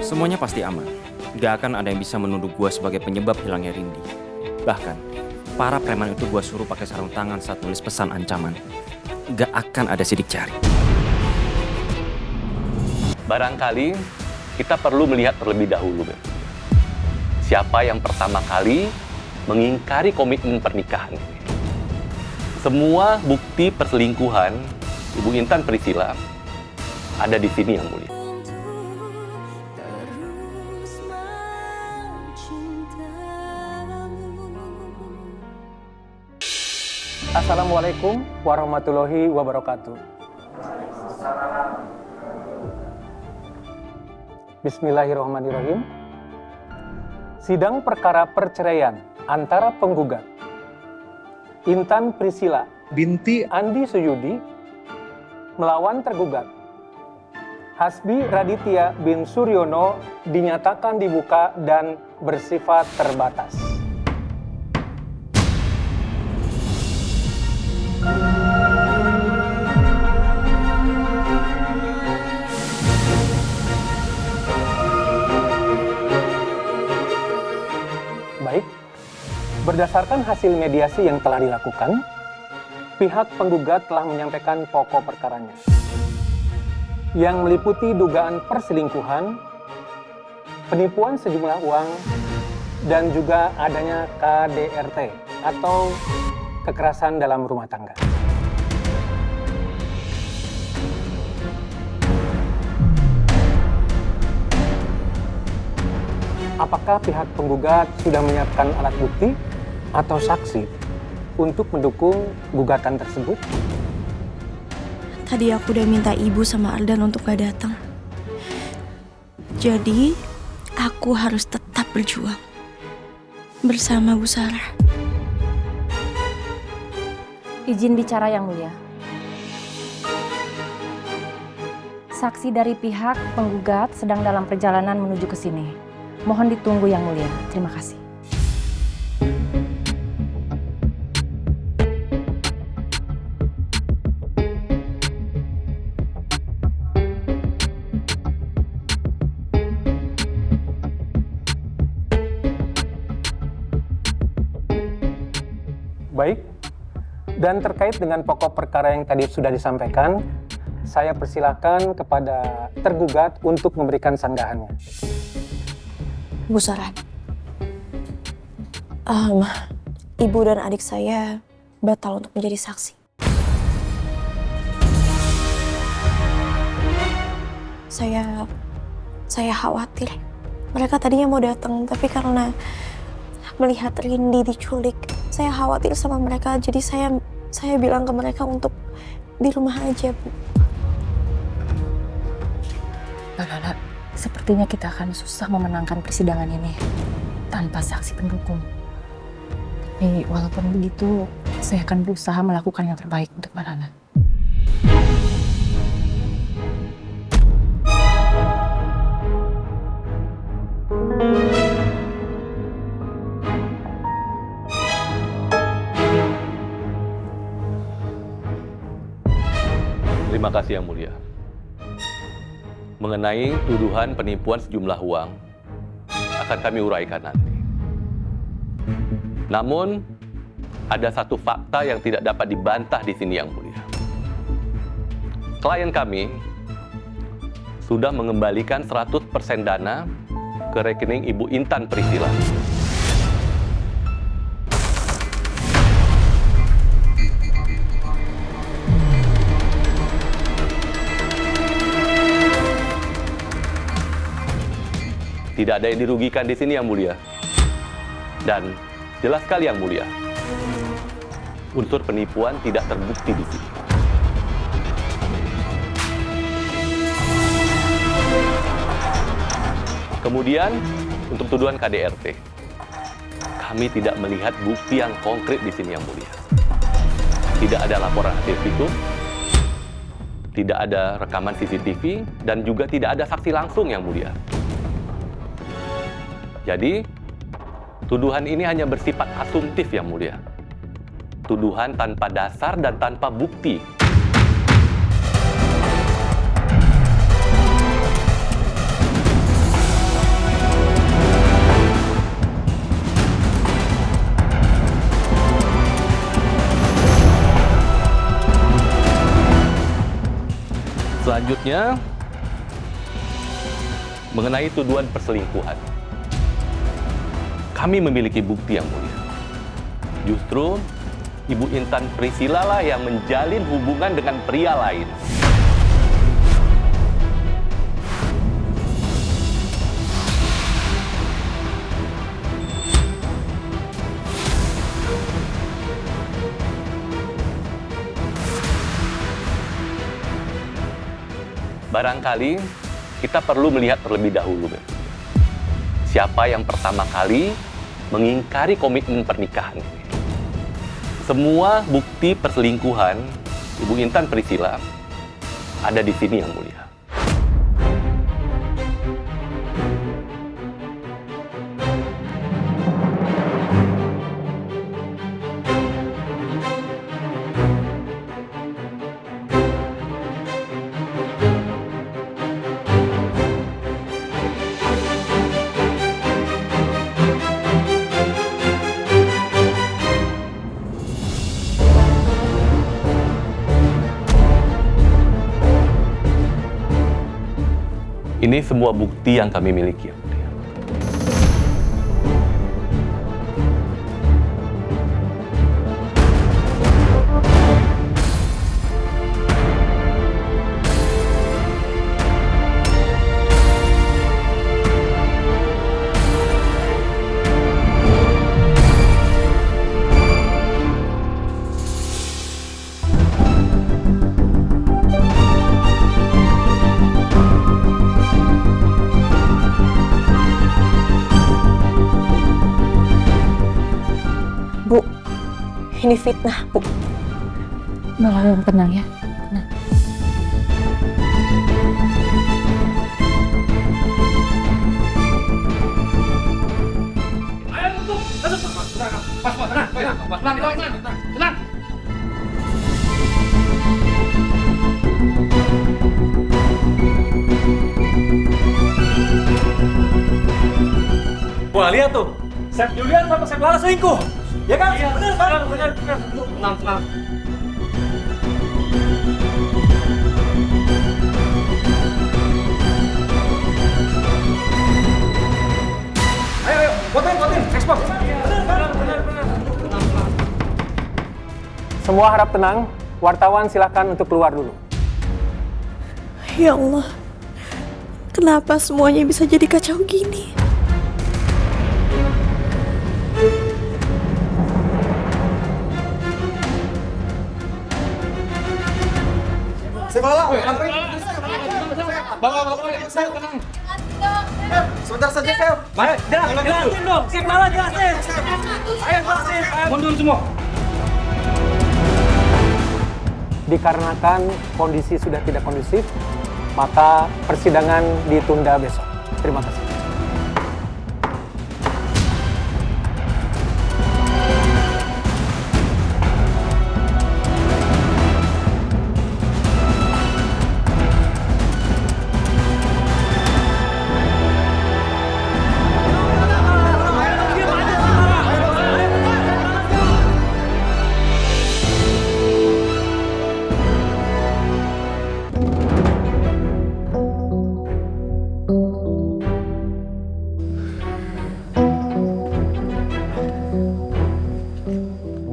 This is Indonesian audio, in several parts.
Semuanya pasti aman. Gak akan ada yang bisa menuduh gue sebagai penyebab hilangnya Rindy. Bahkan, para preman itu gue suruh pakai sarung tangan saat nulis pesan ancaman. Gak akan ada sidik jari. Barangkali kita perlu melihat terlebih dahulu, Ben. Siapa yang pertama kali mengingkari komitmen pernikahan. Semua bukti perselingkuhan Ibu Intan Priscilla ada di sini, Yang Mulia. Assalamualaikum warahmatullahi wabarakatuh. Bismillahirrahmanirrahim. Sidang perkara perceraian antara penggugat Intan Priscilla binti Andi Suyudi melawan tergugat Hasbi Raditya bin Suryono dinyatakan dibuka dan bersifat terbatas. Baik, berdasarkan hasil mediasi yang telah dilakukan, pihak penggugat telah menyampaikan pokok perkaranya, yang meliputi dugaan perselingkuhan, penipuan sejumlah uang, dan juga adanya KDRT atau kekerasan dalam rumah tangga. Apakah pihak penggugat sudah menyiapkan alat bukti atau saksi untuk mendukung gugatan tersebut? Tadi aku udah minta ibu sama Ardan untuk gak datang. Jadi, aku harus tetap berjuang bersama Bu Sarah. Izin bicara, Yang Mulia. Saksi dari pihak penggugat sedang dalam perjalanan menuju ke sini. Mohon ditunggu, Yang Mulia. Terima kasih. Baik, dan terkait dengan pokok perkara yang tadi sudah disampaikan, saya persilakan kepada tergugat untuk memberikan sanggahannya. Bu Sarah, ibu dan adik saya batal untuk menjadi saksi. Saya khawatir. Mereka tadinya mau datang, tapi karena melihat Rindy diculik, saya khawatir sama mereka. Jadi saya bilang ke mereka untuk di rumah aja, Bu. Lala, sepertinya kita akan susah memenangkan persidangan ini tanpa saksi pendukung. Tapi walaupun begitu, saya akan berusaha melakukan yang terbaik untuk Mbak Lala. Terima kasih, Yang Mulia. Mengenai tuduhan penipuan sejumlah uang, akan kami uraikan nanti. Namun, ada satu fakta yang tidak dapat dibantah di sini, Yang Mulia. Klien kami sudah mengembalikan 100% dana ke rekening Ibu Intan Priscilla. Tidak ada yang dirugikan di sini, Yang Mulia. Dan jelas sekali, Yang Mulia, unsur penipuan tidak terbukti di sini. Kemudian, untuk tuduhan KDRT, kami tidak melihat bukti yang konkret di sini, Yang Mulia. Tidak ada laporan hasil visum, tidak ada rekaman CCTV, dan juga tidak ada saksi langsung, Yang Mulia. Jadi, tuduhan ini hanya bersifat asumtif, Yang Mulia. Tuduhan tanpa dasar dan tanpa bukti. Selanjutnya, mengenai tuduhan perselingkuhan. Kami memiliki bukti yang mulia. Justru, Ibu Intan Priscilla lah yang menjalin hubungan dengan pria lain. Barangkali kita perlu melihat terlebih dahulu, Ben. Siapa yang pertama kali mengingkari komitmen pernikahan. Semua bukti perselingkuhan Ibu Intan Priscilla ada di sini, Yang Mulia. Ini semua bukti yang kami miliki, Yang Mulia. Bu, ini fitnah, Bu. Malah yang tenang ya. Tenang. Wah, lihat tuh. Chef Julian sama Chef Lala selingkuh. Ya kan? Iya, benar. Tenang. Ayo, fotoin, ekspor. Benar. Semua harap tenang. Wartawan silahkan untuk keluar dulu. Ya Allah, kenapa semuanya bisa jadi kacau gini? Sebentar saja, Chef. Jelasin dong. Chef Lala jelasin. Ayo jelasin. Mundur semua. Dikarenakan kondisi sudah tidak kondusif, maka persidangan ditunda besok. Terima kasih.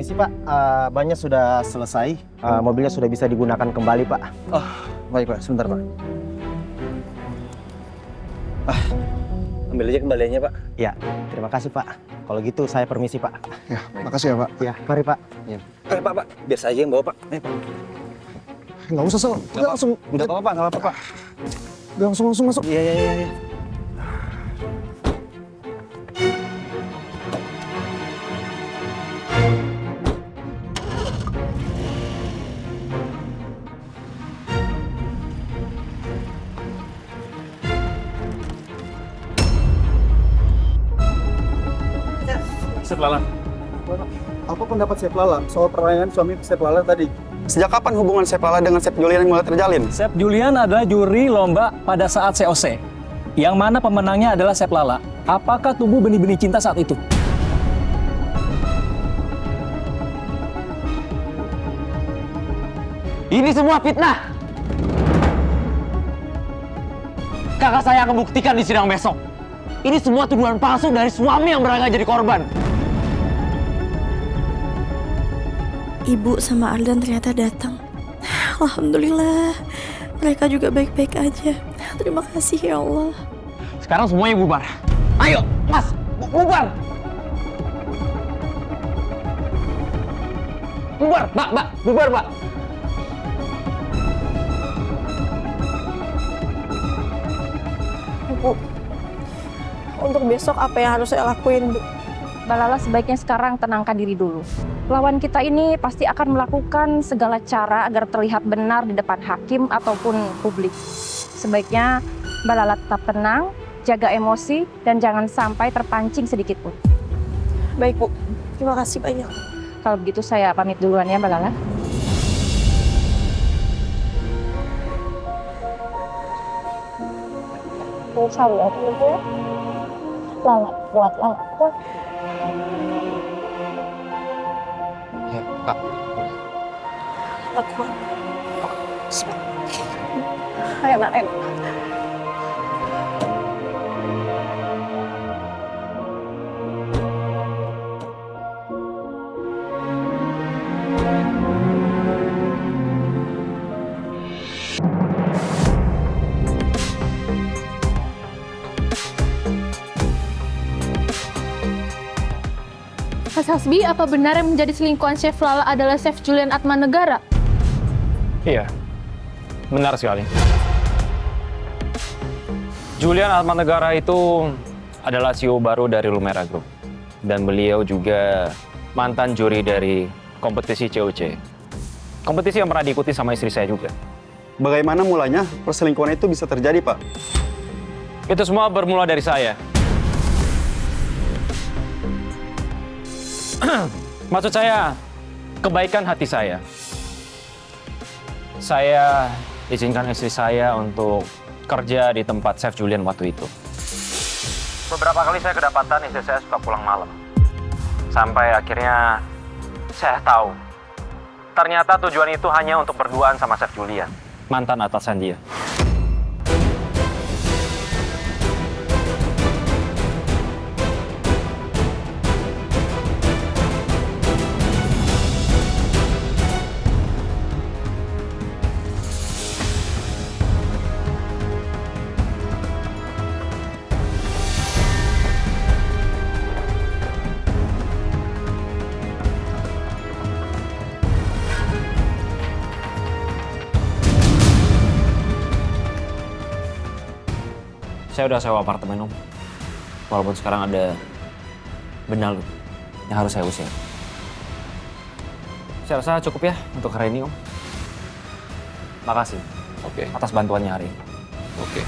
Misi Pak, bannya sudah selesai, mobilnya sudah bisa digunakan kembali Pak. Oh, baik Pak, sebentar Pak. Ambil aja kembaliannya Pak. Ya, terima kasih Pak. Kalau gitu saya permisi Pak. Ya, makasih ya Pak. Ya, mari Pak. Ya. Pak, biar saya aja yang bawa Pak. Pak. Nggak usah, Sal. Langsung. Nggak apa-apa Pak, nggak apa-apa Pak. Udah langsung masuk. Iya. Chef Lala. Apa pendapat Chef Lala soal perayaan suami Chef Lala tadi? Sejak kapan hubungan Chef Lala dengan Chef Julian mulai terjalin? Chef Julian adalah juri lomba pada saat COC. Yang mana pemenangnya adalah Chef Lala. Apakah tumbuh benih-benih cinta saat itu? Ini semua fitnah. Kakak saya akan buktikan di sidang besok. Ini semua tuduhan palsu dari suami yang berangkat jadi korban. Ibu sama Ardan ternyata datang. Alhamdulillah, mereka juga baik-baik aja. Terima kasih ya Allah. Sekarang semuanya bubar. Ayo, Mas, bubar. Bubar, Mbak, bubar, Mbak. Bu, untuk besok apa yang harus saya lakuin, Bu? Mbak Lala sebaiknya sekarang tenangkan diri dulu. Lawan kita ini pasti akan melakukan segala cara agar terlihat benar di depan hakim ataupun publik. Sebaiknya Mbak Lala tetap tenang, jaga emosi, dan jangan sampai terpancing sedikit pun. Baik, Bu. Terima kasih banyak. Kalau begitu saya pamit duluan ya, Mbak Lala. Sabar ya. Lala, buat Lala. Ya, Pak. Aku. Ayo, Nak. Mas Hasbi, apa benar yang menjadi selingkuhan Chef Lala adalah Chef Julian Atmanegara? Iya, benar sekali. Julian Atmanegara itu adalah CEO baru dari Lumera Group. Dan beliau juga mantan juri dari kompetisi COC. Kompetisi yang pernah diikuti sama istri saya juga. Bagaimana mulanya perselingkuhan itu bisa terjadi, Pak? Itu semua bermula dari saya. Maksud saya, kebaikan hati saya. Saya izinkan istri saya untuk kerja di tempat Chef Julian waktu itu. Beberapa kali saya kedapatan istri saya suka pulang malam. Sampai akhirnya saya tahu, ternyata tujuan itu hanya untuk berduaan sama Chef Julian, mantan atasan dia. Saya udah sewa apartemen, Om. Walaupun sekarang ada Benalu yang harus saya usir. Saya rasa cukup ya untuk hari ini, Om. Makasih. Oke. Atas bantuannya hari ini. Oke.